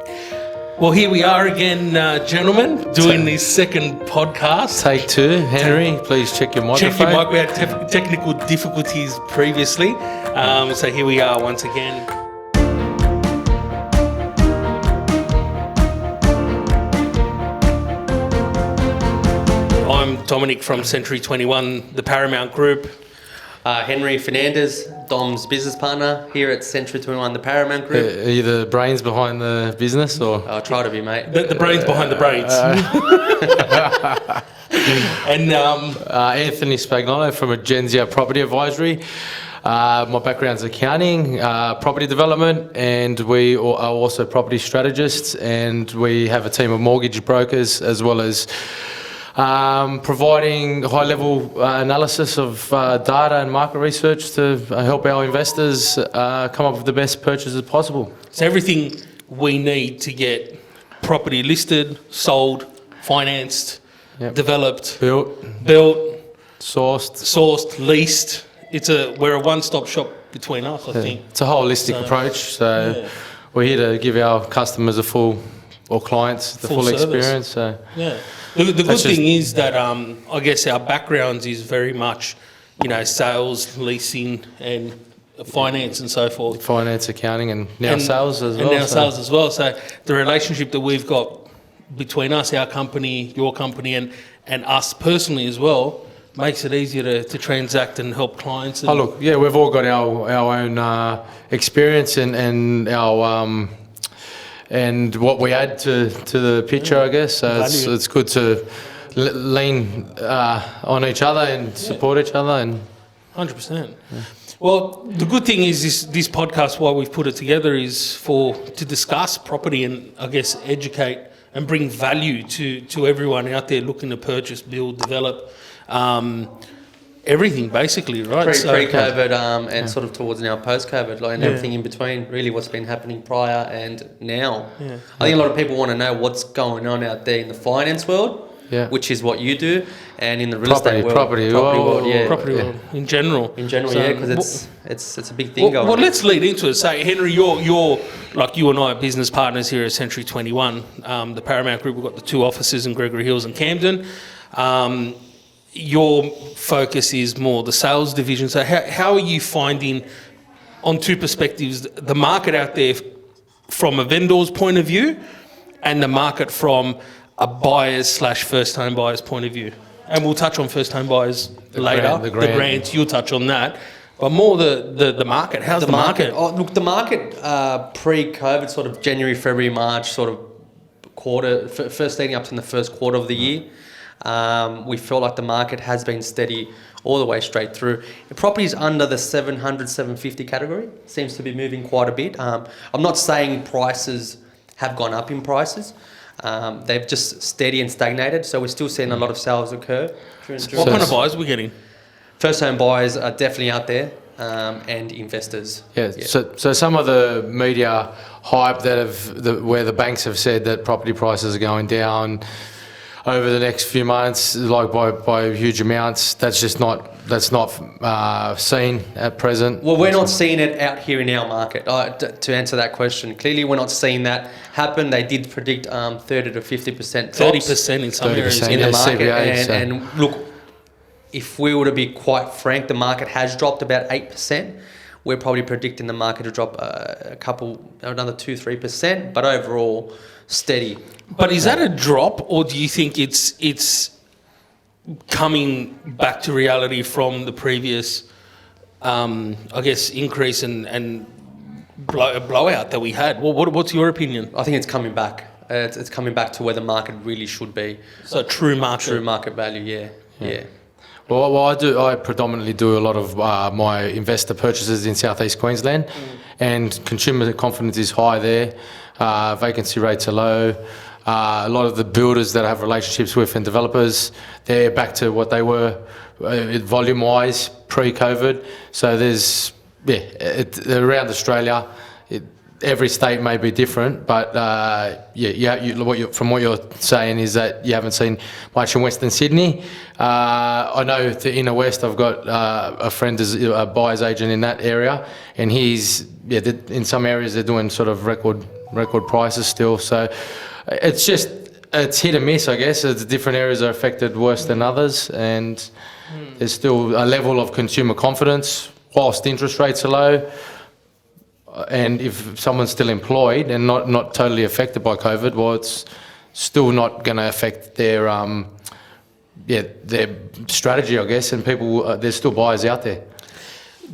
Well, here we are again, gentlemen, doing this second podcast. Take two. Henry, please check your microphone. Check your mic. We had technical difficulties previously. So here we are once again. I'm Dominic from Century 21, the Paramount Group. Henry Fernandez, Dom's business partner here at Century 21, the Paramount Group. Are you the brains behind the business, or? I'll try to be, mate. The brains behind the brains. And Anthony Spagnolo from Agenzia Property Advisory. My background's accounting, property development, and we are also property strategists, and we have a team of mortgage brokers as well as providing high-level analysis of data and market research to help our investors come up with the best purchases possible. so everything we need to get property listed, sold, financed, developed, Built, sourced, leased. We're a one-stop shop between us, I think. It's a holistic approach. So we're here to give our customers clients the full service. experience. So Yeah. The good thing is that I guess our backgrounds is very much, sales, leasing, and finance and so forth. finance, accounting, and now sales as well. And now sales as well. So the relationship that we've got between us, our company, your company, and us personally as well, makes it easier to transact and help clients. And We've all got our own experience and our and what we add to the picture, I guess. So it's good to lean on each other and support each other. And 100%. Yeah. Well, the good thing is this podcast, why we've put it together, is to discuss property and, I guess, educate and bring value to everyone out there looking to purchase, build, develop, everything basically, right? Pre-COVID and sort of towards now post-COVID, and everything in between, really what's been happening prior and now. Yeah. I think a lot of people want to know what's going on out there in the finance world, which is what you do, and in the real estate world. Property world, in general. Because it's a big thing going on. Well, let's lead into it. Say, Henry, you're like you and I are business partners here at Century 21, the Paramount Group. We've got the two offices in Gregory Hills and Camden. Your focus is more the sales division. So how are you finding, on two perspectives, the market out there from a vendor's point of view and the market from a buyer's / first home buyer's point of view? And we'll touch on first home buyers later. The grants, you'll touch on that. But more the market. How's the market? Look, the market pre-COVID, sort of January, February, March, sort of quarter, first leading up to the first quarter of the year, we felt like the market has been steady all the way straight through. Properties under the 700, 750 category seems to be moving quite a bit. I'm not saying prices have gone up in prices. They've just steady and stagnated. So we're still seeing a lot of sales occur. What kind of buyers are we getting? First home buyers are definitely out there, and investors. So some of the media hype where the banks have said that property prices are going down over the next few months, like by huge amounts, that's not seen at present. Well, we're not seeing it out here in our market. To answer that question, clearly we're not seeing that happen. They did predict 30 to 50% drops. 30% in some areas in the market. CBA, and look, if we were to be quite frank, the market has dropped about 8%. We're probably predicting the market to drop another 2-3%, but overall steady. But is that a drop, or do you think it's coming back to reality from the previous, increase and blowout that we had? What's your opinion? I think it's coming back. It's coming back to where the market really should be. So true market value, yeah. Well, I predominantly do a lot of my investor purchases in southeast Queensland, and consumer confidence is high there. Vacancy rates are low. A lot of the builders that I have relationships with and developers, they're back to what they were volume-wise pre-COVID. So there's around Australia. Every state may be different, but from what you're saying is that you haven't seen much in Western Sydney. I know the inner west. I've got a friend is a buyer's agent in that area, and in some areas they're doing sort of record record prices still. So it's hit and miss, I guess. Different areas are affected worse than others, and there's still a level of consumer confidence whilst interest rates are low. And if someone's still employed and not totally affected by COVID, well, it's still not going to affect their strategy, I guess. And people, there's still buyers out there.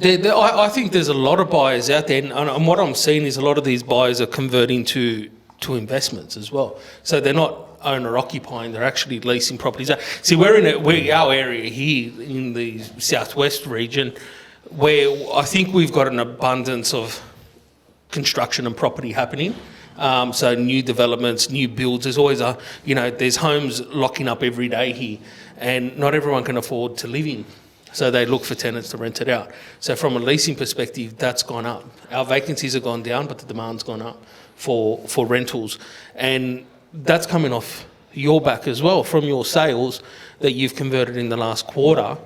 I think there's a lot of buyers out there, and what I'm seeing is a lot of these buyers are converting to investments as well. So they're not owner occupying; they're actually leasing properties out. See, our area here in the southwest region, where I think we've got an abundance of construction and property happening. So new developments, new builds. There's always there's homes locking up every day here, and not everyone can afford to live in. So they look for tenants to rent it out. So from a leasing perspective, that's gone up. Our vacancies have gone down, but the demand's gone up for rentals, and that's coming off your back as well from your sales that you've converted in the last quarter.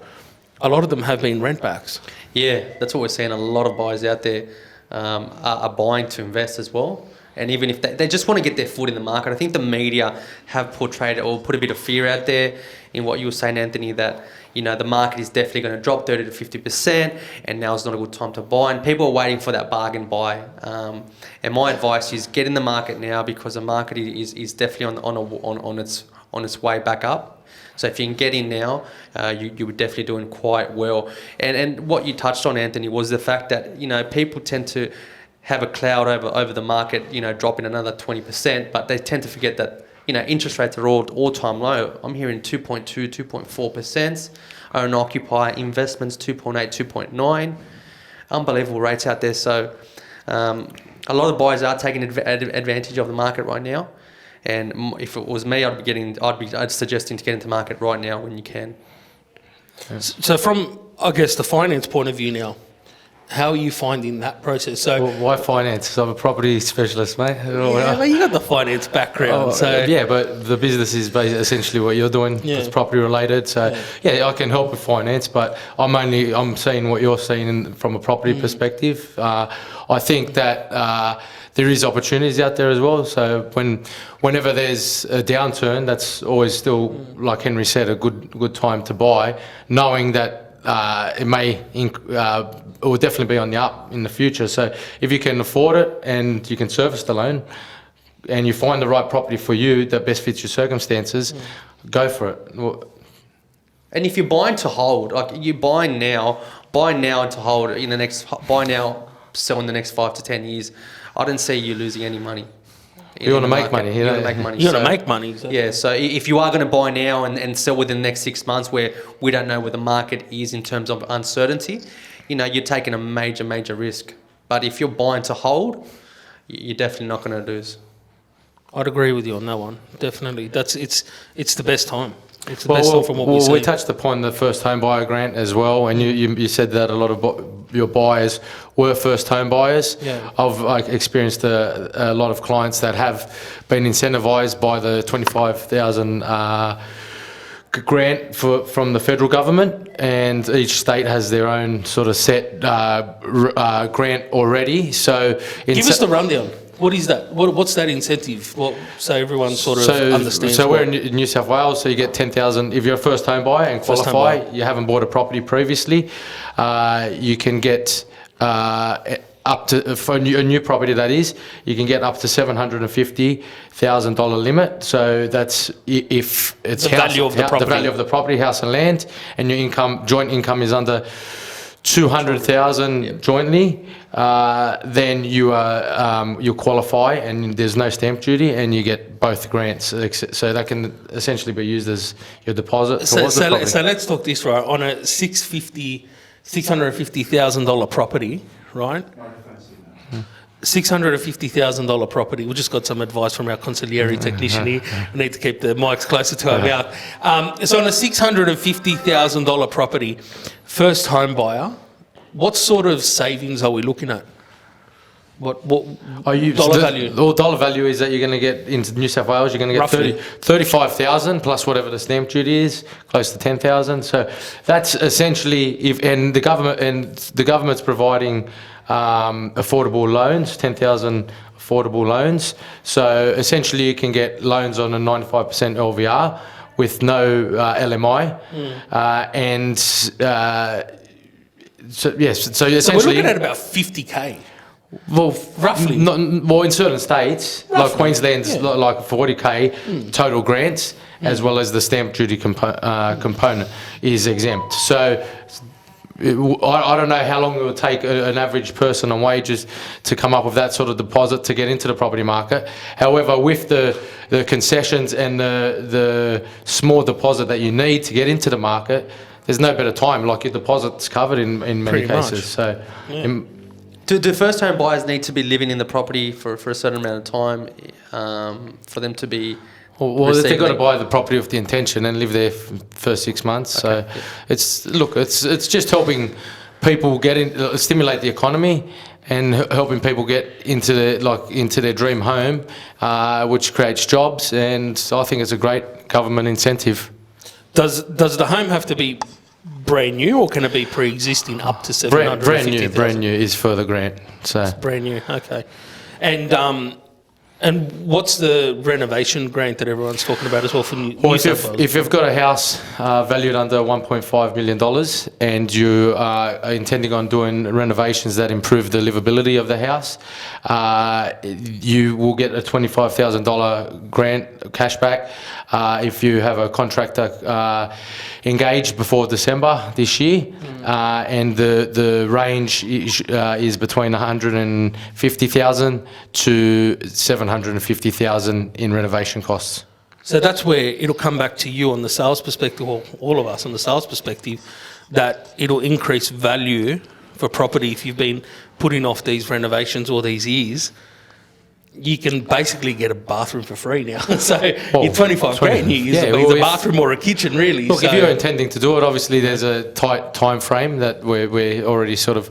A lot of them have been rent backs. Yeah, that's what we're seeing. A lot of buyers out there are buying to invest as well. And even if they just want to get their foot in the market, I think the media have portrayed or put a bit of fear out there in what you were saying, Anthony, that the market is definitely going to drop 30 to 50%, and now is not a good time to buy. And people are waiting for that bargain buy. And my advice is get in the market now, because the market is definitely on its way back up. So if you can get in now, you were definitely doing quite well. And what you touched on, Anthony, was the fact that people tend to have a cloud over the market, dropping another 20%, but they tend to forget that interest rates are all-time low. I'm hearing 2.2, 2.4%. Owner occupier investments 2.8, 2.9. Unbelievable rates out there. So a lot of buyers are taking advantage of the market right now. And if it was me, I'd suggesting to get into the market right now when you can. So from, I guess, the finance point of view now, how are you finding that process? So why finance? I'm a property specialist, mate. Yeah, well, you got the finance background. But the business is essentially what you're doing. Yeah. It's property related. So I can help with finance, but I'm seeing what you're seeing from a property perspective. I think that there is opportunities out there as well. So whenever there's a downturn, that's always still, like Henry said, a good time to buy, knowing that it will definitely be on the up in the future. So if you can afford it and you can service the loan, and you find the right property for you that best fits your circumstances, go for it. And if you're buying to hold, like you're buying now and to hold in the next, buy now, sell in the next 5 to 10 years, I don't see you losing any money. You want to make money. You want to make money. So. Yeah, so if you are going to buy now and sell within the next 6 months, where we don't know where the market is in terms of uncertainty, you're taking a major risk. But if you're buying to hold, you're definitely not going to lose. I'd agree with you on that one. Definitely, it's the best time. It's the best time from what we see. We touched upon the first home buyer grant as well, and you said that a lot of your buyers were first home buyers. Yeah. I've experienced a lot of clients that have been incentivised by the 25,000 grant from the federal government, and each state has their own sort of set grant already. So give us the rundown. What is that? What's that incentive? So everyone sort of understands. So we're in New South Wales, so you get 10,000 if you're a first home buyer and qualify. You haven't bought a property previously. You can get up to, for a new property that is, you can get up to $750,000 limit. So that's if it's the value of the property, house and land, and your joint income is under 200,000 jointly, then you qualify, and there's no stamp duty, and you get both grants. So that can essentially be used as your deposit. So let's talk this right on a $650,000 property, right? $650,000 property. We just got some advice from our conciliary technician here. We need to keep the mics closer to our mouth. So on a $650,000 property, first home buyer, what sort of savings are we looking at? What dollar value? The dollar value is that you're going to get into New South Wales. You're going to get 35,000 plus whatever the stamp duty is, close to 10,000. So that's essentially the government's providing affordable loans, 10,000 affordable loans. So essentially you can get loans on a 95% LVR with no LMI. So yes, so So we're essentially... looking at about 50K. Well, Roughly. Well, in certain states, like Roughly, Queensland's like 40K total grants, as well as the stamp duty component is exempt. So I don't know how long it will take an average person on wages to come up with that sort of deposit to get into the property market. However, with the concessions and the small deposit that you need to get into the market, there's no better time. Like your deposit's covered in many Pretty much. cases. So. Do first home buyers need to be living in the property for a certain amount of time for them to be? Well, they've got to buy the property with the intention and live there for 6 months. Okay, So it's just helping people get in, stimulate the economy, and helping people get into their dream home, which creates jobs. And I think it's a great government incentive. Does the home have to be brand new, or can it be pre-existing up to 750,000? Brand new is for the grant. So Brand new, okay. And what's the renovation grant that everyone's talking about as well for New South Wales? if you've got a house valued under $1.5 million and you are intending on doing renovations that improve the livability of the house, you will get a $25,000 grant cashback if you have a contractor engaged before December this year. And the range is between 150,000 to 750,000 in renovation costs. So that's where it'll come back to you on the sales perspective, or all of us on the sales perspective, that it'll increase value for property if you've been putting off these renovations all these years. You can basically get a bathroom for free now. So your 25 grand you use a bathroom or a kitchen, really. Look, if you're intending to do it, obviously there's a tight time frame that we're already sort of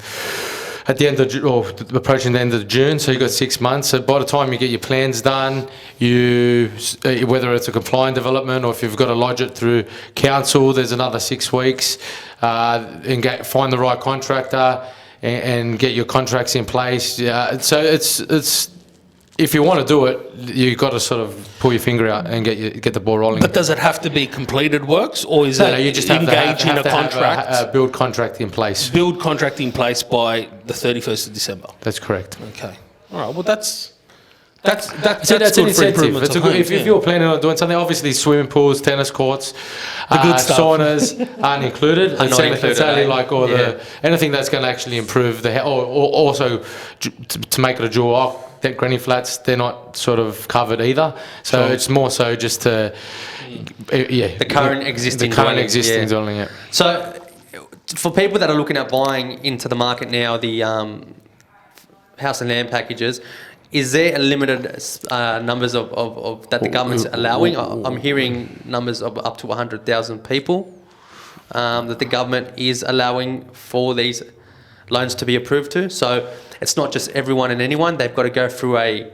at the end of or approaching the end of June. So you've got 6 months. So by the time you get your plans done, whether it's a compliant development or if you've got to lodge it through council, there's another 6 weeks. And find the right contractor and get your contracts in place. So it's. If you want to do it, you've got to sort of pull your finger out and get the ball rolling. But does it have to be completed works, or is No, you just have engage to in a contract? Have a build contract in place. Build contract in place by the 31st of December. That's correct. Okay. All right. Well, that's an good incentive. for If you're planning on doing something, obviously swimming pools, tennis courts, The good stuff. saunas aren't included. It's only like anything that's going to actually improve the or also to make it a dual that granny flats, they're not sort of covered either. So it's more so just to the current existing dwelling. Yeah. So for people that are looking at buying into the market now, the house and land packages, is there a limited numbers of that the government's allowing? I'm hearing numbers of up to 100,000 people that the government is allowing for these loans to be approved to. So it's not just everyone and anyone. They've got to go through a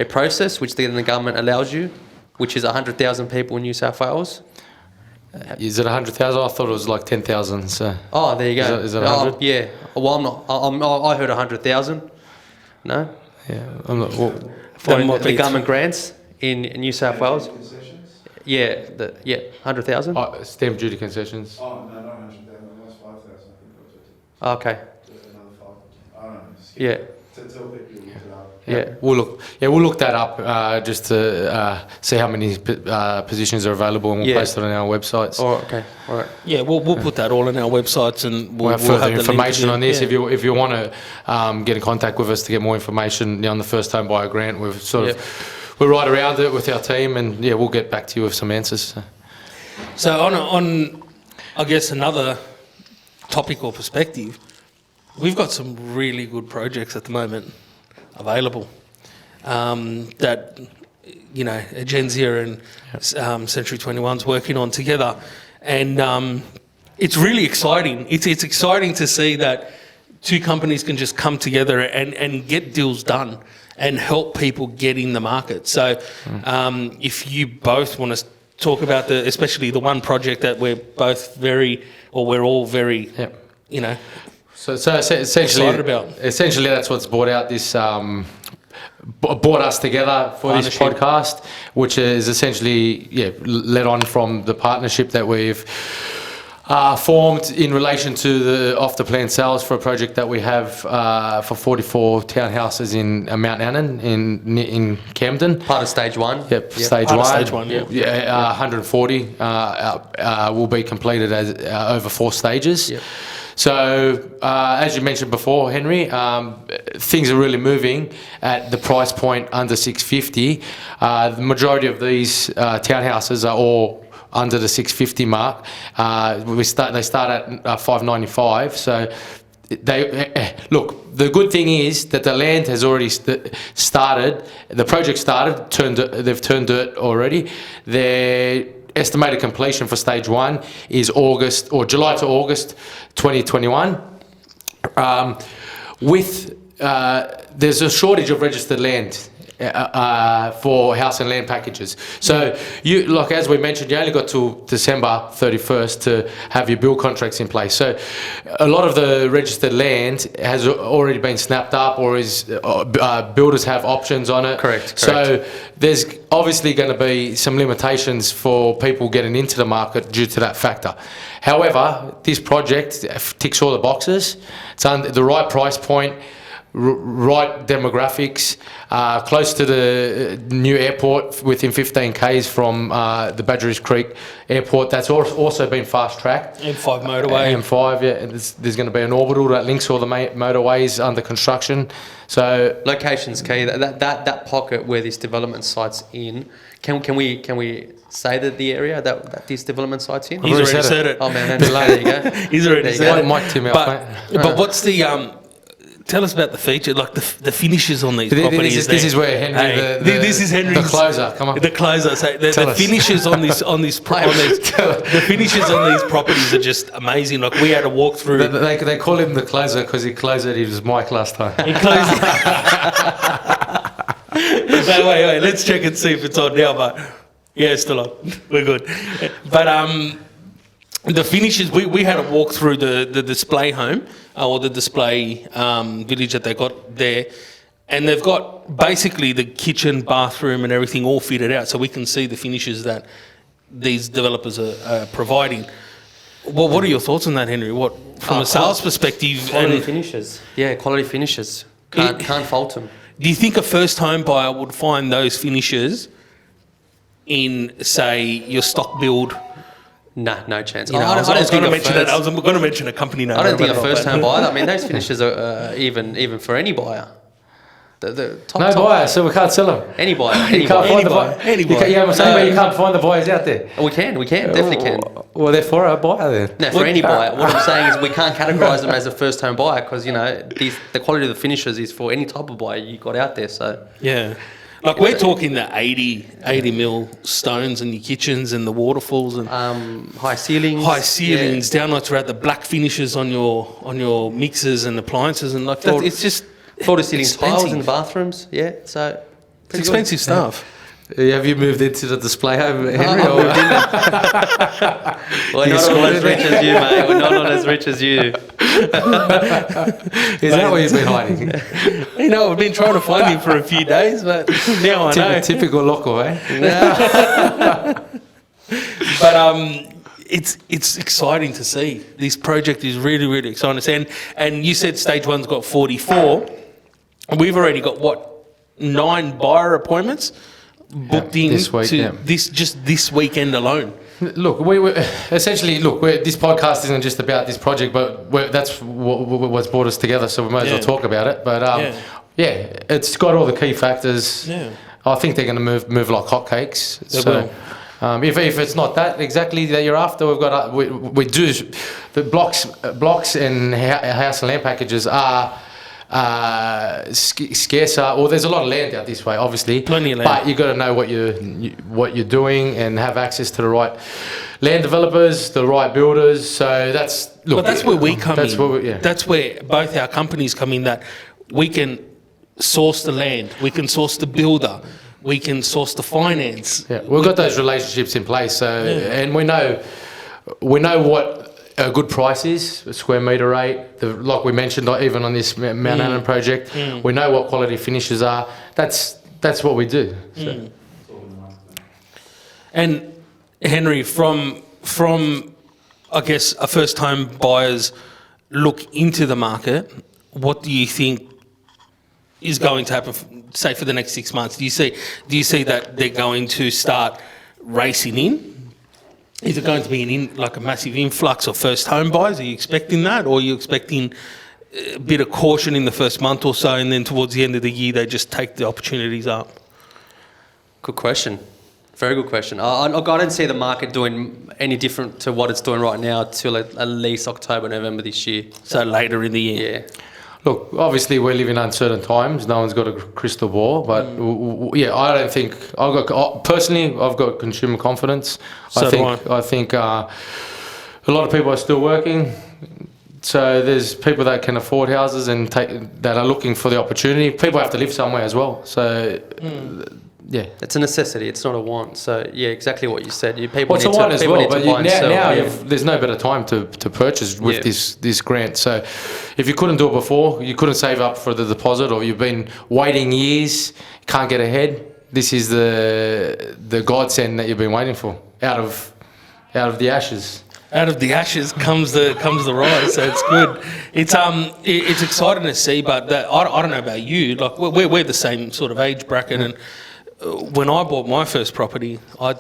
process which then the government allows you, which is 100,000 people in New South Wales. Is it 100,000? I thought it was like 10,000. So. Oh, there you go. Is it 100? Yeah. Well, I'm not. I heard 100,000. No. Yeah, I'm not. Well, For the government grants in New South Wales. Yeah. 100,000. Stamp duty concessions. Oh, no, not 100,000. That was 5,000. I think it was. Okay. Another 5. I don't know. Yeah. To tell people to look it up. Yeah. We'll look that up just to see how many positions are available, and we'll post it on our websites. Oh, okay. All right. Yeah, we'll put that all on our websites, and We'll have further the information link on this. Yeah. If you want to get in contact with us to get more information on the first home buyer grant, we're right around it with our team, and we'll get back to you with some answers. So on I guess another topic or perspective, we've got some really good projects at the moment available that Agenzia and Century 21's working on together, and it's really exciting. It's exciting to see that two companies can just come together and get deals done and help people get in the market. So if you both want to talk about especially the one project that we're all very So essentially, Excited about. essentially that's what's brought out this, brought us together for this Partnership. podcast, which is essentially led on from the partnership that we've formed in relation to the off-the-plan sales for a project that we have for 44 townhouses in Mount Annan in Camden. Part of stage one. Yep, stage Part of one. stage one, yeah. Yeah, 140 will be completed as over 4 stages. Yep. So, as you mentioned before, Henry, things are really moving at the price point under 650. The majority of these townhouses are all under the 650 mark. They start at 595. So look, the good thing is that the land has already started. The project started. They've turned dirt already. Their estimated completion for stage 1 is August or July to August 2021. There's a shortage of registered land for house and land packages. So you, like as we mentioned, you only got till December 31st to have your build contracts in place. So a lot of the registered land has already been snapped up, or is builders have options on it. Correct. So there's obviously going to be some limitations for people getting into the market due to that factor. However, this project ticks all the boxes. It's on the right price point, right demographics, close to the new airport, within 15 k's from the Badgerys Creek Airport. That's also been fast tracked. M5 motorway. M5, yeah. And there's going to be an orbital that links all the motorways under construction. So Location's key. That pocket where this development site's in. Can we say that the area that this development site's in? He's already said it. Oh man, there you go. He's already said it. Mike Tim out, mate. But what's the tell us about the feature, like the finishes on these properties. This is where Henry, this is Henry's, the closer. Come on, the closer. So the finishes on these the finishes on these properties are just amazing. Like we had a walk through. They call him the closer because he closed it. He was Mike last time. He closed. No, wait. Let's check and see if it's on now. But yeah, it's still on. We're good. But the finishes, we had a walk through the display home or the display village that they got there, and they've got basically the kitchen, bathroom, and everything all fitted out, so we can see the finishes that these developers are providing. Well, what are your thoughts on that, Henry? What from a sales perspective? Quality finishes. Yeah, quality finishes. Can't fault them. Do you think a first home buyer would find those finishes in, say, your stock build? Nah, no chance. You know, I was going to mention that. I was going to mention a company name. I don't think a first-home buyer. I mean, those finishes are even for any buyer. The top buyer, so we can't sell them. Any buyer. You can't find the buyer. You can't find the buyers out there. We can, definitely can. Well, they're for a buyer then. No, for any buyer. What I'm saying is we can't categorise them as a first-home buyer because, the quality of the finishes is for any type of buyer you got out there. So yeah. Like we're talking the 80 mil stones in your kitchens and the waterfalls and high ceilings. Downlights throughout, the black finishes on your mixers and appliances and like that. It's just floor to ceiling tiles in the bathrooms. Yeah, so it's expensive stuff. Have you moved into the display home, Henry? We're not all as rich as you, mate. We're not all as rich as you. Is that where you've been hiding? I've been trying to find him for a few days, but now I know. Typical local, eh? But it's exciting to see. This project is really, really exciting. And you said stage 1's got 44. We've already got 9 buyer appointments booked in this week, this weekend alone. Look, this podcast isn't just about this project, but that's what's brought us together, so we might as well talk about it. But it's got all the key factors. Yeah. I think they're going to move like hotcakes. They will. If it's not that exactly that you're after, we've got we do the blocks and house and land packages are scarcer, or there's a lot of land out this way, obviously. Plenty of land. But you've got to know what you're doing and have access to the right land developers, the right builders. So that's where we come in. That's That's where both our companies come in. That we can source the land, we can source the builder, we can source the finance. Yeah, we've got those relationships in place. So and we know what good prices, square metre rate. Like we mentioned, even on this Mount Allen project, we know what quality finishes are. That's what we do. So. And Henry, from I guess a first home buyer's look into the market, what do you think is going to happen, say, for the next 6 months? Do you see that they're going to start racing in? Is it going to be like a massive influx of first home buyers? Are you expecting that, or are you expecting a bit of caution in the first month or so, and then towards the end of the year they just take the opportunities up? Good question. Very good question. I don't see the market doing any different to what it's doing right now till at least October, November this year. So later in the year. Yeah. Look, obviously we live in uncertain times. No one's got a crystal ball, but yeah, I don't think I've got consumer confidence. So I think a lot of people are still working. So there's people that can afford houses and that are looking for the opportunity. People have to live somewhere as well. So yeah, it's a necessity. It's not a want. So yeah, exactly what you said. People it's a need want to, as people well. need to But buy and sell. now Yeah. there's no better time to purchase with this grant. So if you couldn't do it before, you couldn't save up for the deposit, or you've been waiting years, can't get ahead. This is the godsend that you've been waiting for. Out of the ashes. Out of the ashes comes the rise, so it's good. It's exciting to see, but I don't know about you. Like we're the same sort of age bracket, and when I bought my first property, I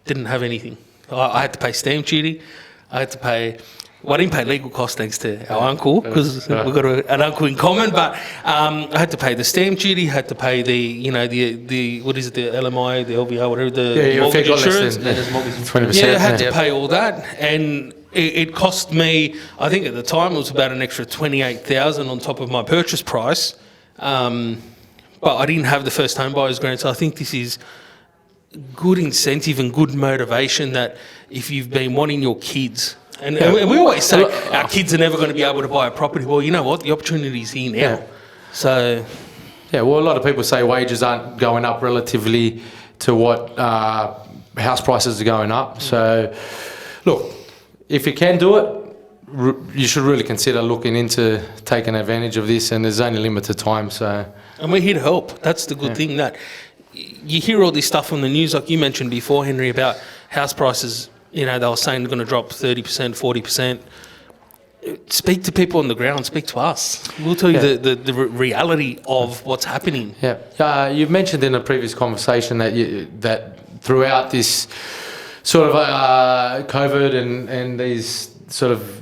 didn't have anything. I had to pay stamp duty. I had to pay. Well, I didn't pay legal costs thanks to our uncle, because we've got an uncle in common. But I had to pay the stamp duty. Had to pay the what is it, the LMI, the LVR, whatever, the mortgage insurance. 20%. Yeah, I had to pay all that, and it cost me. I think at the time it was about an extra $28,000 on top of my purchase price. But I didn't have the first home buyers grant, so I think this is good incentive and good motivation that if you've been wanting your kids. And we always say our kids are never going to be able to buy a property. Well, you know what? The opportunity's here now. Yeah. So, yeah. Well, a lot of people say wages aren't going up relatively to what house prices are going up. So, look, if you can do it, you should really consider looking into taking advantage of this. And there's only limited time. So, and we're here to help. That's the good thing, that you hear all this stuff on the news, like you mentioned before, Henry, about house prices. You know, they were saying they're going to drop 30%, 40%. Speak to people on the ground. Speak to us. We'll tell you the reality of what's happening. Yeah. You've mentioned in a previous conversation that throughout this sort of COVID and these sort of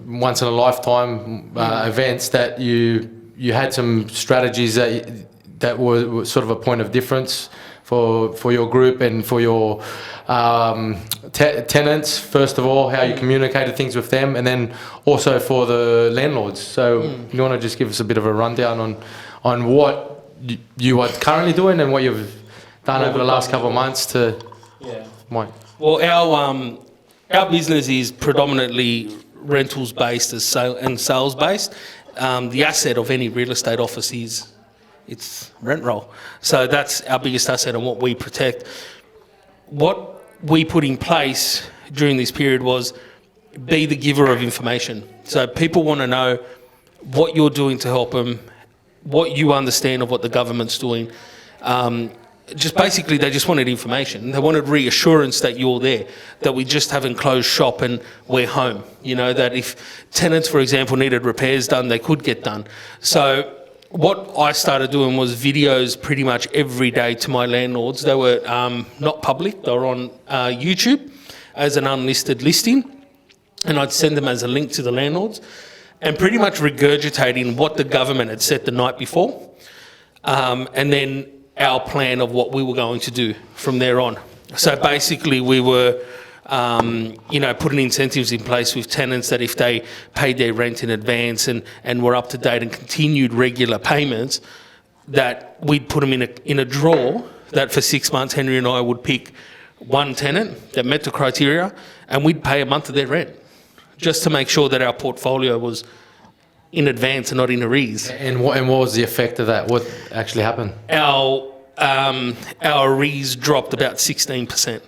once in a lifetime events, that you had some strategies that were sort of a point of difference for your group and for your tenants, first of all, how you communicated things with them, and then also for the landlords. So you want to just give us a bit of a rundown on what you are currently doing and what you've done over the last couple of months to... Yeah. Mike. Well, our business is predominantly rentals based and sales based. The asset of any real estate office is it's rent roll. So that's our biggest asset and what we protect. What we put in place during this period was be the giver of information. So people want to know what you're doing to help them, what you understand of what the government's doing. Just basically, they just wanted information. They wanted reassurance that you're there, that we just haven't closed shop and we're home. You know, that if tenants, for example, needed repairs done, they could get done. So what I started doing was videos pretty much every day to my landlords. They were not public. They were on YouTube as an unlisted listing. And I'd send them as a link to the landlords and pretty much regurgitating what the government had said the night before. And then our plan of what we were going to do from there on. So basically we were, putting incentives in place with tenants that if they paid their rent in advance and were up to date and continued regular payments, that we'd put them in a draw that for 6 months Henry and I would pick one tenant that met the criteria and we'd pay a month of their rent just to make sure that our portfolio was in advance and not in arrears. And what was the effect of that? What actually happened? Our arrears dropped about 16%.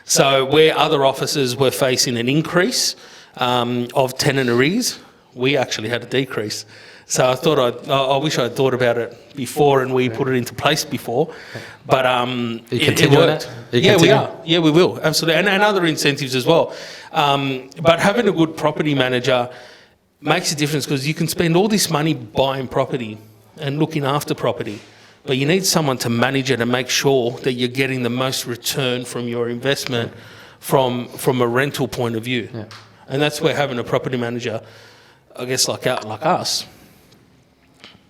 So where other offices were facing an increase of tenant arrears, we actually had a decrease. So I wish I'd thought about it before and we put it into place before, but it worked. Yeah, we are. Yeah, we will, absolutely, and other incentives as well. But having a good property manager makes a difference, because you can spend all this money buying property and looking after property, but you need someone to manage it and make sure that you're getting the most return from your investment from a rental point of view. Yeah. And that's where having a property manager, I guess, like us,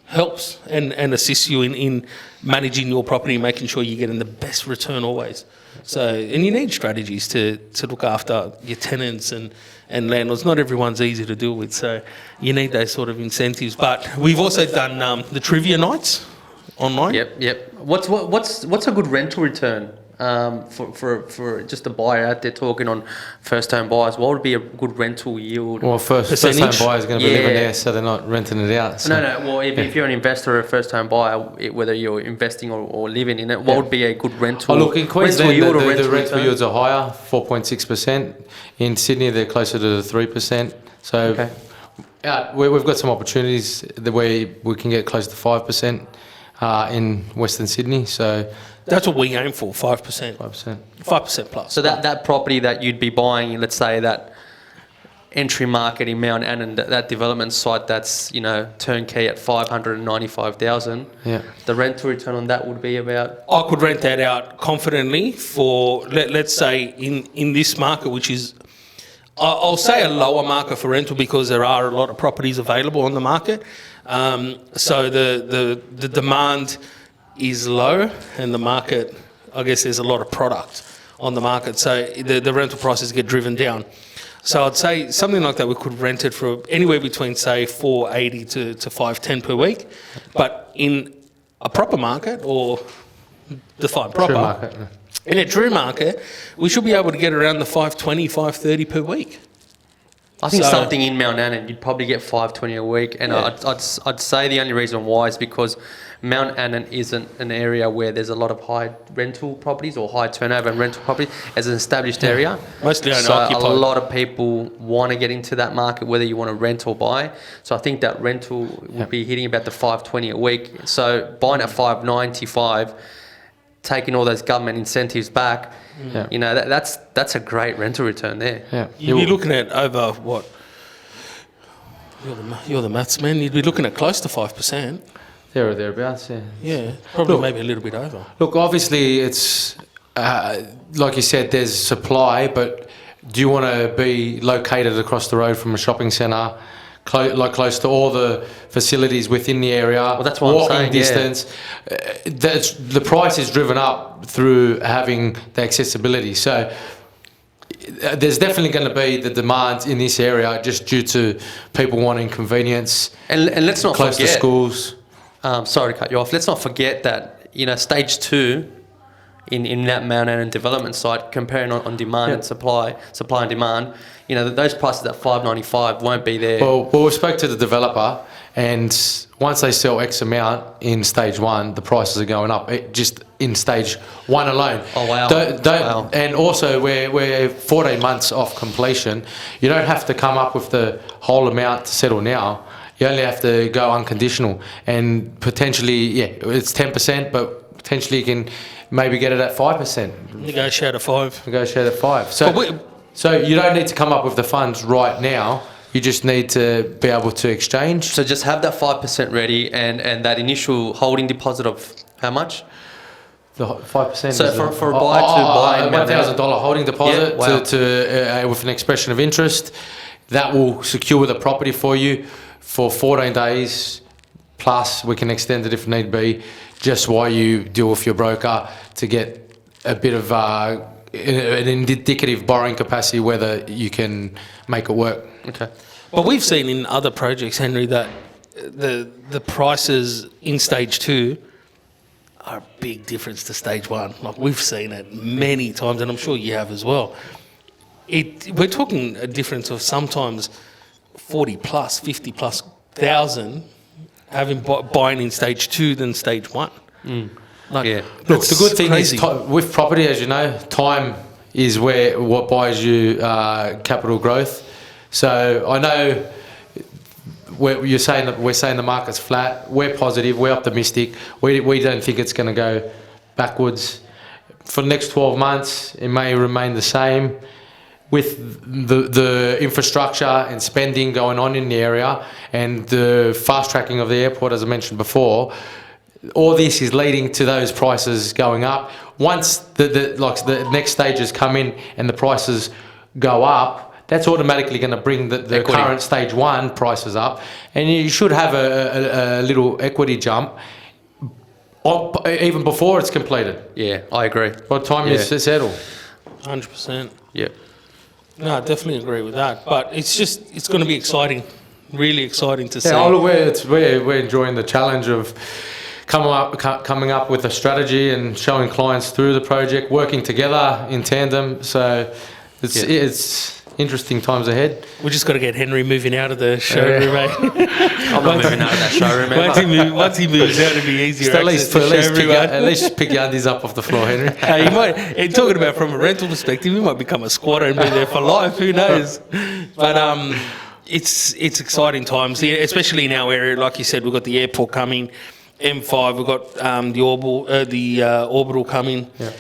helps and assists you in managing your property, making sure you're getting the best return always. So, and you need strategies to look after your tenants and landlords. Not everyone's easy to deal with, so you need those sort of incentives. But we've also done the trivia nights online. Yep. What's a good rental return for just a buyer out there talking on first home buyers? What would be a good rental yield? Well, first home buyers are going to be living there, so they're not renting it out. So. No. Well, if you're an investor or a first home buyer, whether you're investing or living in it, what would be a good rental? Oh, look, in Queensland, the rental return? yields are higher, 4.6%. In Sydney, they're closer to 3%. So Okay. we've got some opportunities where we can get close to 5% in Western Sydney. So That's what we aim for, 5%. 5%. 5% plus. So that property that you'd be buying, let's say that entry market in Mount Annan, that development site that's turnkey at 595,000. Yeah. The rental return on that would be about. I could rent that out confidently for, let's say, in this market, which is, I'll say a lower market for rental, because there are a lot of properties available on the market. So the demand is low, and the market, I guess there's a lot of product on the market, so the rental prices get driven down. So I'd say something like that, we could rent it for anywhere between, say, $480 to $510 per week. But in a proper market, or define proper, True market. in a true market, we should be able to get around the $520, $530 per week. I think So- something in Mount Annan, you'd probably get $520 a week, and Yeah. I'd say the only reason why is because Mount Annan isn't an area where there's a lot of high rental properties or high turnover and rental properties as an established area. Mostly owner So occupied. a lot of people want to get into that market, whether you want to rent or buy. So I think that rental would be hitting about the $520 a week. So buying at $595, taking all those government incentives back, that's a great rental return there. Yeah. You'd be looking at over what? You're the maths man. You'd be looking at close to 5%. There or thereabouts, yeah. Yeah, probably Look. maybe a little bit over. Look, obviously, it's like you said, there's supply, but do you want to be located across the road from a shopping centre, close to all the facilities within the area? Well, that's what I'm walking saying, distance. The price is driven up through having the accessibility. So there's definitely going to be the demand in this area just due to people wanting convenience, And let's not close forget. to schools. Sorry to cut you off. Let's not forget that, stage 2 in that Mount Annan development site, comparing on demand and supply and demand, those prices at $595 won't be there. Well, we spoke to the developer, and once they sell X amount in stage 1, the prices are going up. Just in stage 1 alone. Oh, wow. Wow. And also, we're 14 months off completion. You don't have to come up with the whole amount to settle now. You only have to go unconditional, and potentially, it's 10%, but potentially you can maybe get it at 5%. Negotiate a 5. Negotiate at 5. But So you don't need to come up with the funds right now. You just need to be able to exchange. So just have that 5% ready, and that initial holding deposit of how much? The 5%. So is for a buyer to buy a in Mount Annan. $1,000 holding deposit Yeah, wow. to with an expression of interest, that will secure the property for you for 14 days. Plus, we can extend it if need be, just while you deal with your broker to get a bit of an indicative borrowing capacity, whether you can make it work. Okay. But we've seen in other projects, Henry, that the prices in stage 2 are a big difference to stage 1. Like, we've seen it many times, and I'm sure you have as well. We're talking a difference of sometimes 40 plus, 50 plus thousand having buying in stage 2 than stage 1. Like, Yeah. Look, the good thing crazy. is with property, as you know, time is what buys you capital growth. So I know we're saying the market's flat. We're positive. We're optimistic. We don't think it's going to go backwards. For the next 12 months, it may remain the same. With the infrastructure and spending going on in the area and the fast tracking of the airport, as I mentioned before, all this is leading to those prices going up. Once the next stages come in and the prices go up, that's automatically going to bring the current stage 1 prices up, and you should have a little equity jump even before it's completed. Yeah, I agree. By the time you settle. 100%. Yeah. No, I definitely agree with that. But it's going to be exciting, really exciting to see. Yeah, we're enjoying the challenge of coming up with a strategy and showing clients through the project, working together in tandem. So it's interesting times ahead. We just got to get Henry moving out of the showroom, mate. I'm not moving out of that showroom, man. Once he moves out, it'll be easier. At least pick your undies up off the floor, Henry. You might, and talking about from a rental perspective, you might become a squatter and be there for life. Who knows? But it's exciting times, especially in our area. Like you said, we've got the airport coming, M5. We've got the orbital coming. Yeah.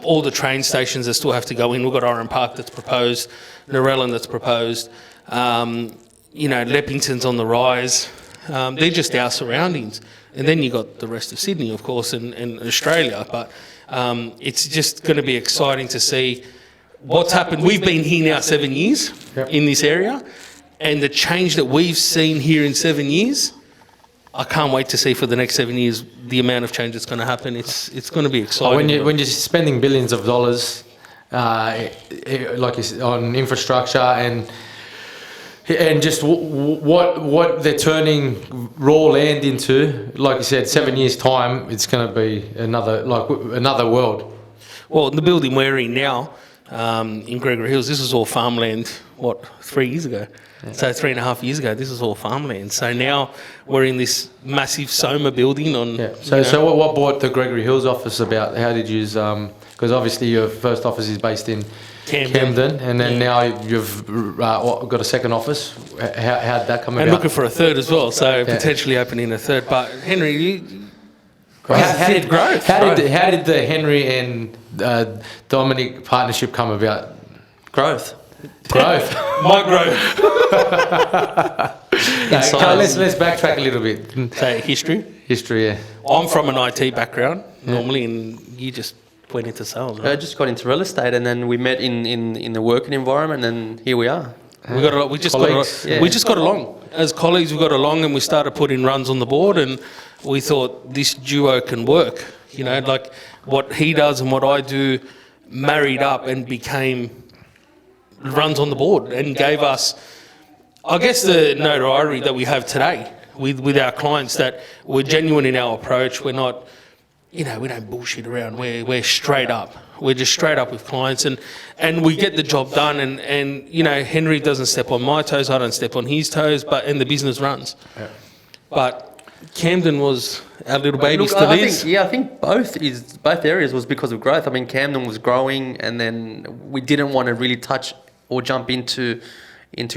All the train stations that still have to go in. We've got Oran Park that's proposed, Narellan that's proposed. Leppington's on the rise. They're just our surroundings. And then you got the rest of Sydney, of course, and Australia. But it's just going to be exciting to see what's happened. We've been here now 7 years in this area, and the change that we've seen here in 7 years, I can't wait to see for the next 7 years the amount of change that's going to happen. It's going to be exciting. When you're spending billions of dollars, like you said, on infrastructure and just what they're turning raw land into, like you said, 7 years time, it's going to be another world. Well, the building we're in now in Gregory Hills, this was all farmland. 3 years ago? Yeah. So 3.5 years ago, this was all farmland. So now we're in this massive Soma building on. Yeah. So what brought the Gregory Hills office about? How did you? Because obviously your first office is based in Camden, and then now you've got a second office. How did that come about? And looking for a third as well, so potentially opening a third. But Henry, how did the Henry and Dominic partnership come about? Growth. My growth. Let's backtrack a little bit. So history, yeah. I'm from an IT background normally, and you just went into sales, right? I just got into real estate, and then we met in the working environment, and here we are. We just got along as colleagues. We got along, and we started putting runs on the board, and we thought this duo can work. Like what he does and what I do married up and became runs on the board, and gave us, I guess, the notoriety that we have today with our clients, that we're genuine in our approach. We're not, we don't bullshit around. We're straight up. We're just straight up with clients, and we get the job done. And Henry doesn't step on my toes. I don't step on his toes. And the business runs. Yeah. But Camden was our little baby. I think both areas was because of growth. I mean, Camden was growing, and then we didn't want to really touch or jump into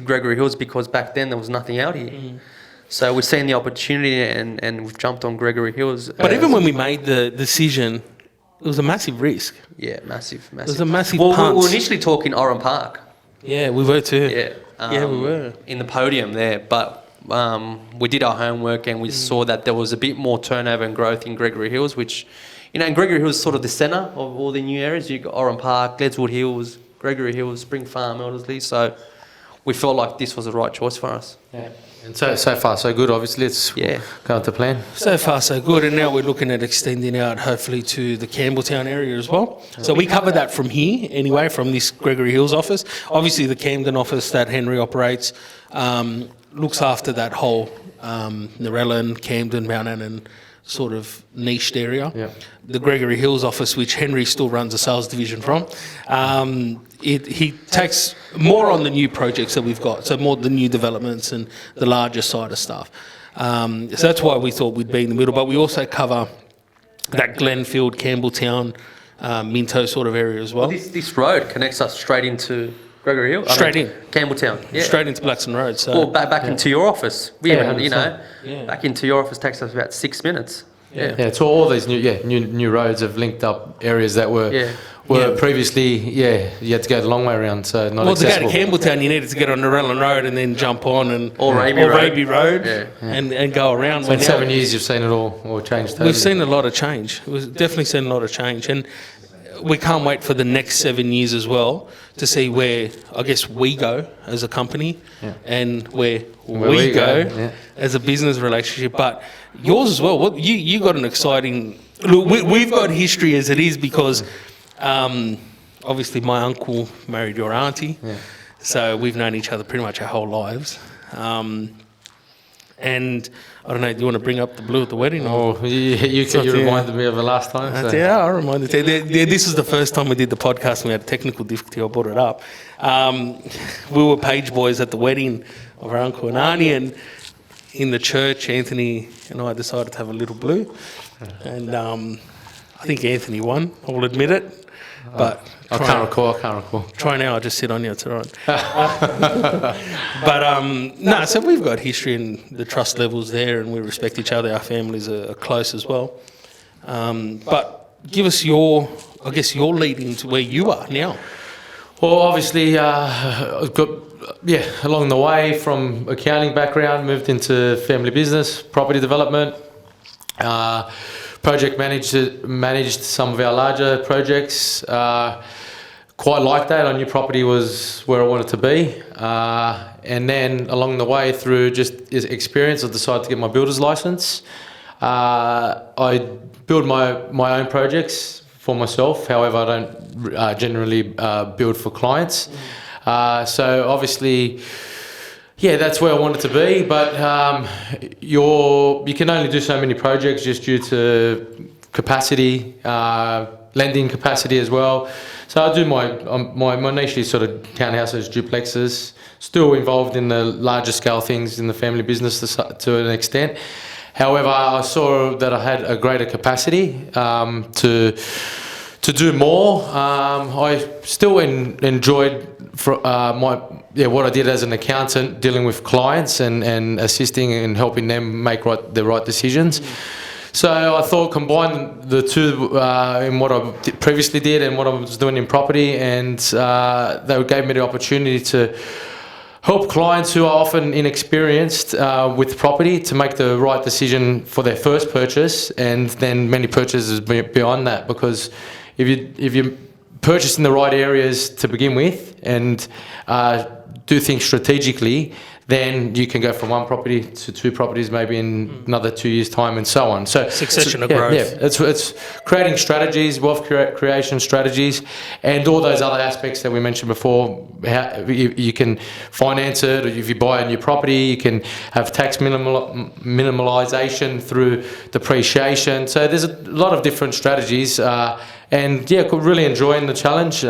Gregory Hills because back then there was nothing out here. Mm. So we're seeing the opportunity, and we've jumped on Gregory Hills. But even when we made the decision, it was a massive risk. Yeah, massive. It was a massive punt. We were initially talking Oran Park. Yeah, we were too. Yeah, we were. In the podium there, but we did our homework, and we saw that there was a bit more turnover and growth in Gregory Hills, which, and Gregory Hills is sort of the centre of all the new areas. You've got Oran Park, Ledgewood Hills, Gregory Hills, Spring Farm, Elderslie. So we felt like this was the right choice for us. Yeah. And so far so good. Obviously, it's going to plan. So far so good, and now we're looking at extending out hopefully to the Campbelltown area as well. So we cover that from here anyway, from this Gregory Hills office. Obviously, the Camden office that Henry operates looks after that whole Narellan, Camden, Mount Annan sort of niched area. Yeah. The Gregory Hills office, which Henry still runs a sales division from, he takes more on the new projects that we've got, so more the new developments and the larger side of stuff. So that's why we thought we'd be in the middle, but we also cover that Glenfield, Campbelltown Minto sort of area as well. This road connects us straight into Gregory Hill. Straight in. Campbelltown. Yeah. Straight into Blackson Road. So Well, back into your office. We haven't, 100%. back into your office takes us about 6 minutes. Yeah. So all these new roads have linked up areas that were previously you had to go the long way around, so not accessible. To go to Campbelltown, you needed to get on Narellan Road and then jump on Or Raby Road. And go around. So in 7 years, you've seen it all change. Totally. We've seen a lot of change. We've definitely seen a lot of change, and we can't wait for the next 7 years as well to see where I guess we go as a company and where we go as a business relationship. But yours as well. What you got an exciting. Look, we've got history as it is because obviously my uncle married your auntie, so we've known each other pretty much our whole lives. And I don't know, do you want to bring up the blue at the wedding? Oh, you reminded me of the last time. So. Yeah, I reminded you. This is the first time we did the podcast and we had a technical difficulty. I brought it up. We were page boys at the wedding of our uncle and auntie, and in the church, Anthony and I decided to have a little blue. And I think Anthony won, I will admit it. But I can't recall. Try now, I'll just sit on you, it's all right. But, so we've got history and the trust levels there, and we respect each other. Our families are close as well. But give us your lead into where you are now. Well, obviously, I've got, along the way from accounting background, moved into family business, property development, project managed some of our larger projects. Quite like that. I knew property was where I wanted to be. And then along the way through just experience, I decided to get my builder's license. I build my own projects for myself. However, I don't generally build for clients. So obviously, that's where I wanted to be, but you can only do so many projects just due to capacity, lending capacity as well. So I do my niche is sort of townhouses, duplexes, still involved in the larger scale things in the family business to an extent. However, I saw that I had a greater capacity to do more. I still enjoyed what I did as an accountant, dealing with clients and assisting and helping them make the right decisions. So I thought combine the two in what I previously did and what I was doing in property, and they gave me the opportunity to help clients who are often inexperienced with property to make the right decision for their first purchase, and then many purchases beyond that. Because if you purchase in the right areas to begin with and do things strategically, then you can go from one property to two properties maybe in another 2 years' time, and so on. So succession of growth. Yeah, it's creating strategies, wealth creation strategies, and all those other aspects that we mentioned before. How you can finance it, or if you buy a new property, you can have tax minimalisation through depreciation. So there's a lot of different strategies, and really enjoying the challenge.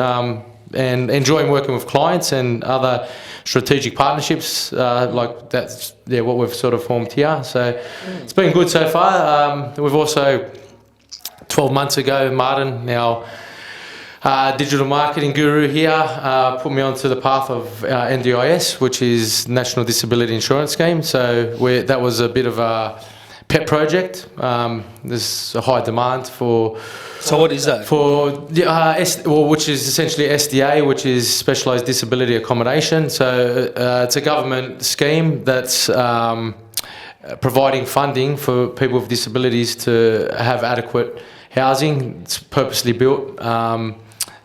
And enjoying working with clients and other strategic partnerships like that's what we've sort of formed here. So it's been good so far. We've also 12 months ago, Martin, our digital marketing guru here, put me onto the path of NDIS, which is National Disability Insurance Scheme. So that was a bit of a pet project. There's a high demand for. So what is that? Which is essentially SDA, which is Specialised Disability Accommodation. So it's a government scheme that's providing funding for people with disabilities to have adequate housing. It's purposely built, and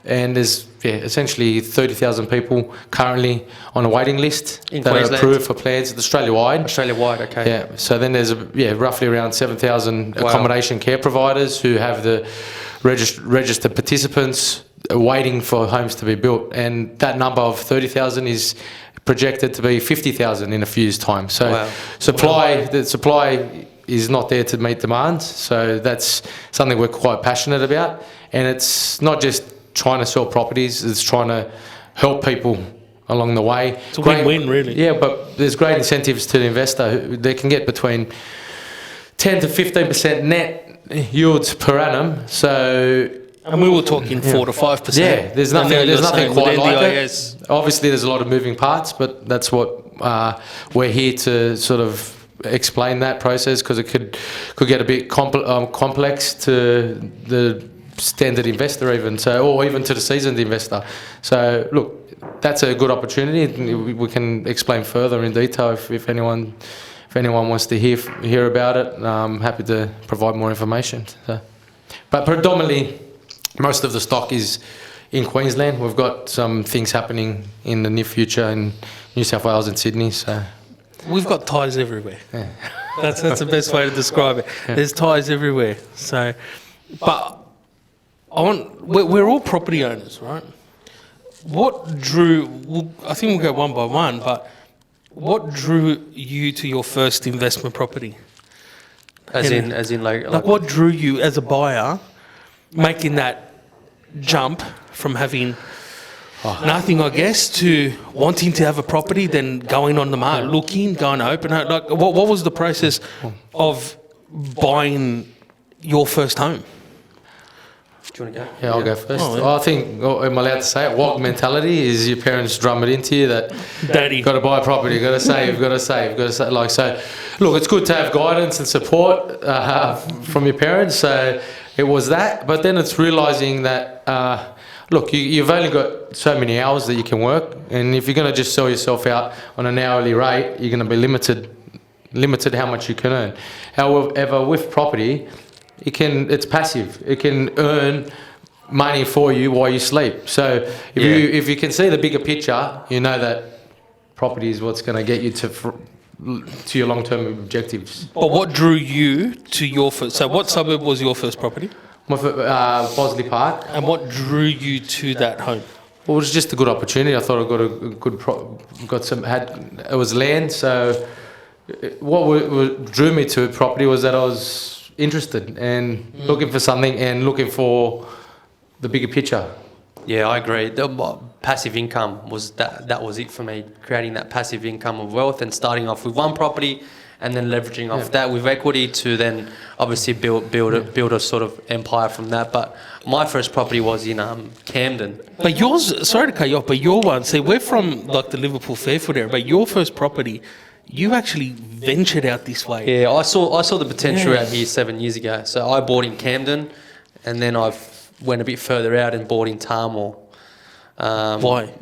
there's essentially 30,000 people currently on a waiting list in that Queensland. Are approved for plans Australia-wide. Australia-wide, okay. Yeah. So then there's roughly around 7,000 accommodation care providers who have the registered participants waiting for homes to be built, and that number of 30,000 is projected to be 50,000 in a few years' time. So the supply is not there to meet demand. So that's something we're quite passionate about, and it's not just trying to sell properties, it's trying to help people along the way. It's a win-win, really. Yeah, but there's great incentives to the investor. They can get between 10 to 15% net yields per annum. So And we were talking 4 to 5%. Yeah, there's And now nothing you're saying with quite like NDIS. it. Obviously, there's a lot of moving parts, but that's what we're here to sort of explain that process, because it could get a bit complex to the standard investor even, or even to the seasoned investor. So look, that's a good opportunity. We can explain further in detail if anyone wants to hear about it. I'm happy to provide more information. So, but predominantly, most of the stock is in Queensland. We've got some things happening in the near future in New South Wales and Sydney. So We've got ties everywhere. That's the best way to describe it. There's ties everywhere. So, but we're all property owners, right? What drew? I think we'll go one by one. But what drew you to your first investment property? As in Like what drew you as a buyer, making that jump from having nothing, I guess, to wanting to have a property, then going on the market, looking, going to open it. Like, what was the process of buying your first home? Do you want to go? yeah, I'll go first. I think, am I allowed to say it? What mentality is your parents drum it into you that Daddy. you've got to buy a property, you've got to save, like, so look, it's good to have guidance and support from your parents. So it was that, but then it's realising that look, you've only got so many hours that you can work, and if you're going to just sell yourself out on an hourly rate, you're going to be limited how much you can earn. However, with property, it's passive. It can earn money for you while you sleep. So if you can see the bigger picture, you know that property is what's going to get you to your long-term objectives. But what drew you to your first? So, what suburb was your first property? Bosley Park. And what drew you to that home? Well, it was just a good opportunity. I thought I got a good it was land. So what drew me to property was that I was interested and looking for something and looking for the bigger picture. Yeah, I agree. The passive income was that was it for me. Creating that passive income of wealth and starting off with one property and then leveraging off that with equity to then obviously build a sort of empire from that. But my first property was in Camden. But yours, sorry to cut you off, but your one, see, we're from like the Liverpool Fairfield area, but your first property, you actually ventured out this way. Yeah, I saw the potential out here 7 years ago. So I bought in Camden, and then I went a bit further out and bought in Tarmore. Why?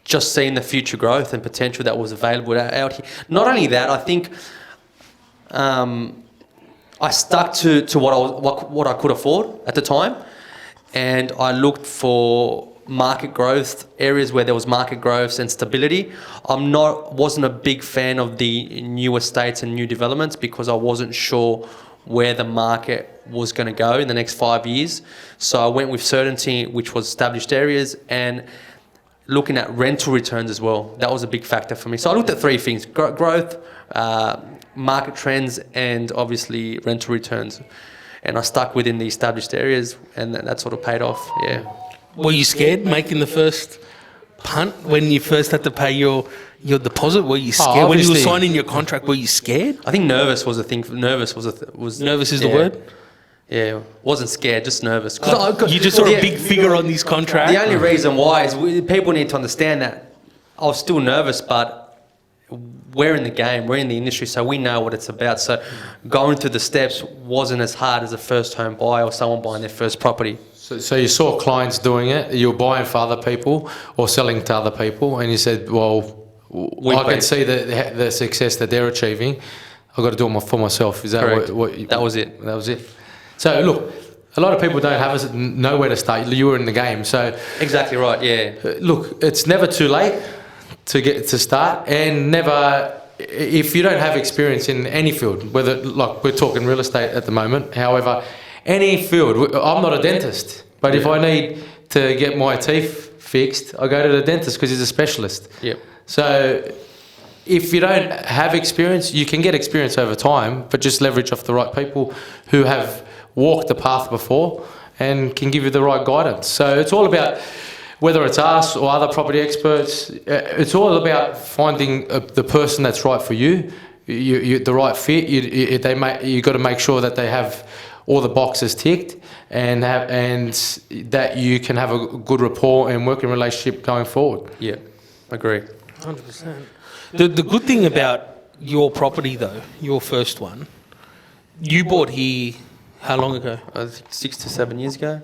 Just seeing the future growth and potential that was available out here. Not only that, I think I stuck to what I could afford at the time, and I looked for market growth areas where there was market growth and stability. Wasn't a big fan of the new estates and new developments because I wasn't sure where the market was going to go in the next 5 years. So I went with certainty, which was established areas, and looking at rental returns as well. That was a big factor for me. So I looked at three things: growth, market trends, and obviously rental returns. And I stuck within the established areas, and that sort of paid off. Yeah. Were you scared making the first punt when you first had to pay your deposit? Were you scared when you were signing your contract? Were you scared? I think nervous was a thing. Nervous is the word. Yeah, wasn't scared, just nervous. You just saw a big figure on these contracts. The only reason why is people need to understand that I was still nervous, but we're in the game, we're in the industry, so we know what it's about. So going through the steps wasn't as hard as a first home buyer or someone buying their first property. So you saw clients doing it, you were buying for other people or selling to other people, and you said, well, I can see the success that they're achieving. I've got to do it for myself. Is that correct? That was it. That was it. So look, a lot of people don't know where to start. You were in the game, so exactly right. Yeah. Look, it's never too late to start, and never, if you don't have experience in any field, whether, like, we're talking real estate at the moment. However, any field. I'm not a dentist, but if I need to get my teeth fixed, I go to the dentist because he's a specialist. Yep. So if you don't have experience, you can get experience over time, but just leverage off the right people who have walked the path before and can give you the right guidance. So it's all about, whether it's us or other property experts, it's all about finding the person that's right for you, the right fit. You got to make sure that they have all the boxes ticked, and that you can have a good rapport and working relationship going forward. Yeah, agree. 100%. The good thing about your property, though, your first one, you bought here how long ago? I think 6 to 7 years ago.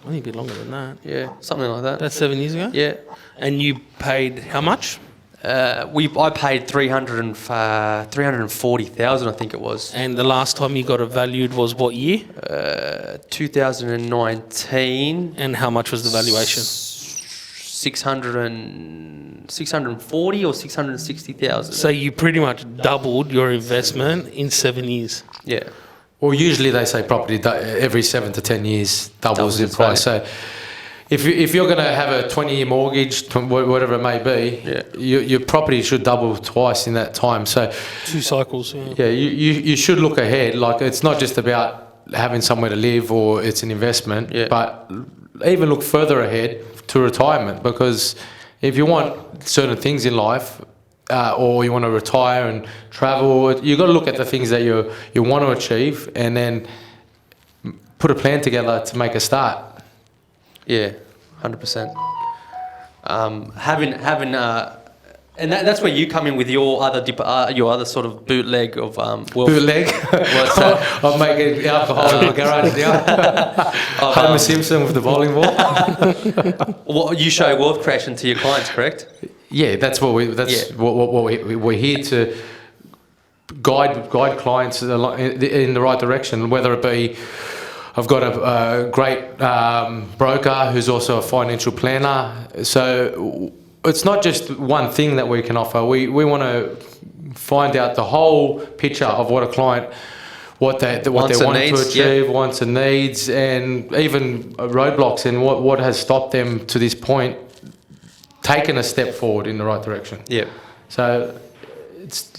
I think a bit longer than that. Yeah, something like that. That's 7 years ago? Yeah. And you paid how much? I paid 340,000, I think it was. And the last time you got it valued was what year? 2019. And how much was the valuation? 640 or 660,000. So you pretty much doubled your investment in 7 years. Yeah. Well, usually they say property every 7 to 10 years doubles in its price. value. So if you're going to have a 20-year mortgage, whatever it may be, your property should double twice in that time. So 2 cycles, yeah. yeah, you should look ahead. Like, it's not just about having somewhere to live or it's an investment, but even look further ahead to retirement, because if you want certain things in life, or you want to retire and travel, you've got to look at the things that you want to achieve and then put a plan together to make a start. Yeah, 100%. And that's where you come in with your other sort of bootleg of wealth. Bootleg? What's that? I'm making alcohol in my garage now. Homer Simpson with the bowling ball. Well, you show wealth creation to your clients, correct? Yeah, that's what we're here to guide clients in the right direction, whether it be I've got a great broker who's also a financial planner. So it's not just one thing that we can offer. We want to find out the whole picture of what a client, what they want to achieve, wants and needs, and even roadblocks and what has stopped them to this point, taking a step forward in the right direction. Yeah. So it's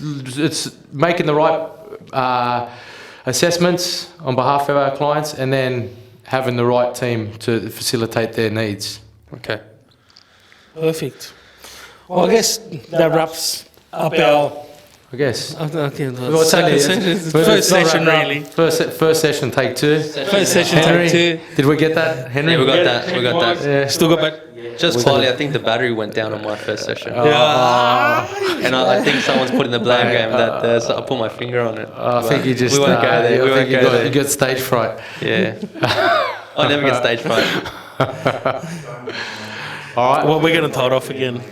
making the right assessments on behalf of our clients, and then having the right team to facilitate their needs. Okay. Perfect. Well, I guess that wraps up our... I guess. First session, really. First session, take 2. First session, Henry, take 2. did we get that, Henry? Yeah, we got that. Yeah. Still got back. Just quietly, I think the battery went down on my first session. Yeah. And I think someone's putting the blame game that so I put my finger on it. I think you just... We won't go there. I think you got stage fright. Yeah. I never get stage fright. All right. Well, we're going to tie it off again.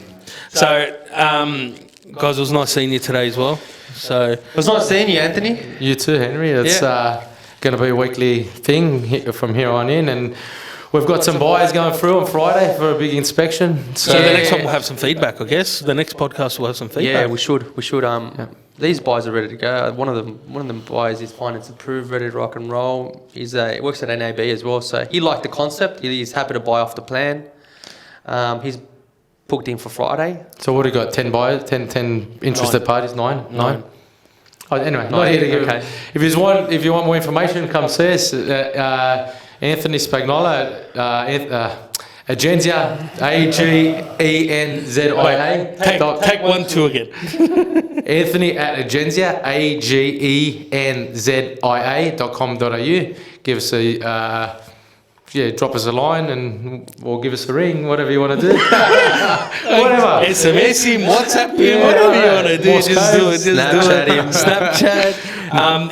So, guys, it was nice seeing you today as well. So It was nice seeing you, Anthony. You too, Henry. It's going to be a weekly thing from here on in, and we've got some buyers going through on Friday for a big inspection. So the next one we'll have some feedback, I guess. The next podcast will have some feedback. Yeah, we should. These buyers are ready to go. One of them buyers is finance approved, ready to rock and roll. He works at NAB as well, so he liked the concept. He's happy to buy off the plan. He's booked in for Friday. So what do you got? 10 buyers, 10 interested parties, 9? Oh, anyway, not here to give. Okay. If you want more information, come see us. Anthony Spagnola, Agenzia, Agenzia. Take 1, 2 again. Anthony at Agenzia, Agenzia.com.au. Give us drop us a line or give us a ring, whatever you want to do. Whatever. SMS him, WhatsApp him, whatever you want to do. Just do it. Snapchat him. Snapchat.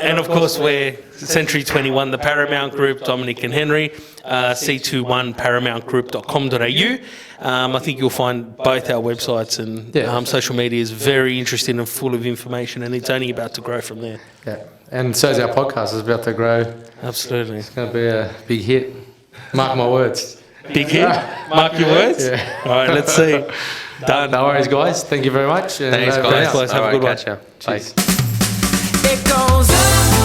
And of course, we're Century 21, the Paramount Group, Dominic and Henry, c21paramountgroup.com.au. I think you'll find both our websites and social media is very interesting and full of information, and it's only about to grow from there. Yeah, and so is our podcast. It's about to grow. Absolutely. It's going to be a big hit. Mark my words. Big hit? Mark your words? Yeah. All right, let's see. Done. No worries, guys. Thank you very much. Thanks, guys. Have a good one. Bye. Cheers. It goes up.